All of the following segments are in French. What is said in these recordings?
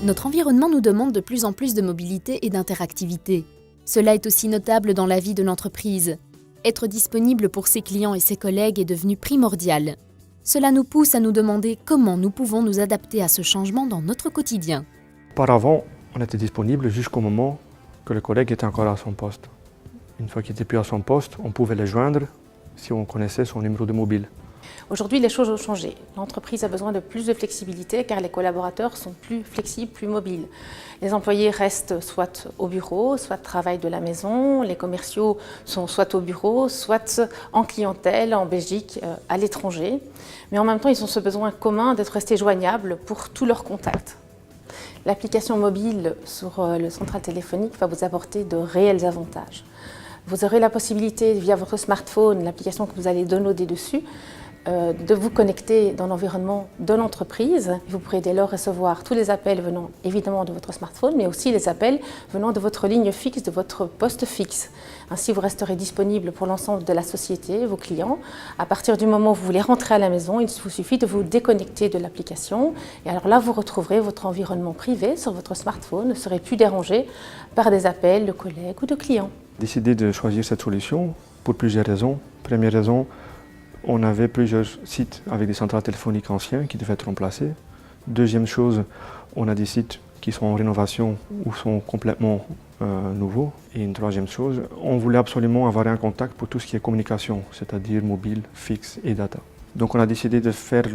Notre environnement nous demande de plus en plus de mobilité et d'interactivité. Cela est aussi notable dans la vie de l'entreprise. Être disponible pour ses clients et ses collègues est devenu primordial. Cela nous pousse à nous demander comment nous pouvons nous adapter à ce changement dans notre quotidien. Auparavant, on était disponible jusqu'au moment que le collègue était encore à son poste. Une fois qu'il n'était plus à son poste, on pouvait le joindre si on connaissait son numéro de mobile. Aujourd'hui, les choses ont changé. L'entreprise a besoin de plus de flexibilité car les collaborateurs sont plus flexibles, plus mobiles. Les employés restent soit au bureau, soit travaillent de la maison. Les commerciaux sont soit au bureau, soit en clientèle, en Belgique, à l'étranger. Mais en même temps, ils ont ce besoin commun d'être restés joignables pour tous leurs contacts. L'application mobile sur le central téléphonique va vous apporter de réels avantages. Vous aurez la possibilité, via votre smartphone, l'application que vous allez downloader dessus, de vous connecter dans l'environnement de l'entreprise. Vous pourrez dès lors recevoir tous les appels venant évidemment de votre smartphone, mais aussi les appels venant de votre ligne fixe, de votre poste fixe. Ainsi, vous resterez disponible pour l'ensemble de la société, vos clients. À partir du moment où vous voulez rentrer à la maison, il vous suffit de vous déconnecter de l'application. Et alors là, vous retrouverez votre environnement privé sur votre smartphone, ne serez plus dérangé par des appels de collègues ou de clients. Décidé de choisir cette solution pour plusieurs raisons. Première raison, on avait plusieurs sites avec des centrales téléphoniques anciens qui devaient être remplacés. Deuxième chose, on a des sites qui sont en rénovation ou sont complètement nouveaux. Et une troisième chose, on voulait absolument avoir un contact pour tout ce qui est communication, c'est-à-dire mobile, fixe et data. Donc on a décidé de faire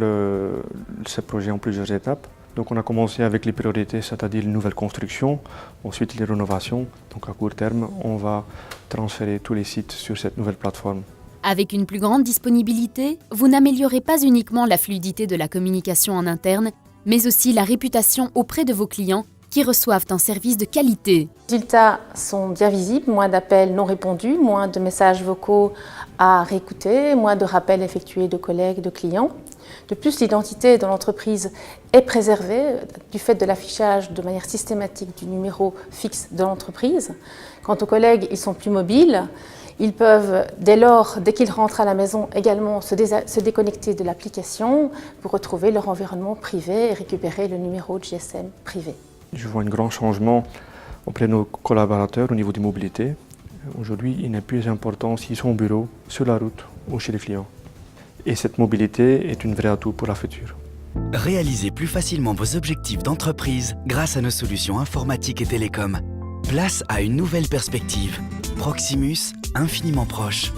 ce projet en plusieurs étapes. Donc on a commencé avec les priorités, c'est-à-dire les nouvelles constructions, ensuite les rénovations. Donc à court terme, on va transférer tous les sites sur cette nouvelle plateforme. Avec une plus grande disponibilité, vous n'améliorez pas uniquement la fluidité de la communication en interne, mais aussi la réputation auprès de vos clients qui reçoivent un service de qualité. Les résultats sont bien visibles, moins d'appels non répondus, moins de messages vocaux à réécouter, moins de rappels effectués de collègues, de clients. De plus, l'identité de l'entreprise est préservée du fait de l'affichage de manière systématique du numéro fixe de l'entreprise. Quant aux collègues, ils sont plus mobiles. Ils peuvent, dès lors, dès qu'ils rentrent à la maison, également se déconnecter de l'application pour retrouver leur environnement privé et récupérer le numéro de GSM privé. Je vois un grand changement auprès de nos collaborateurs au niveau des mobilités. Aujourd'hui, il n'est plus important s'ils sont au bureau, sur la route ou chez les clients. Et cette mobilité est une vraie atout pour la future. Réalisez plus facilement vos objectifs d'entreprise grâce à nos solutions informatiques et télécom. Place à une nouvelle perspective. Proximus, infiniment proche.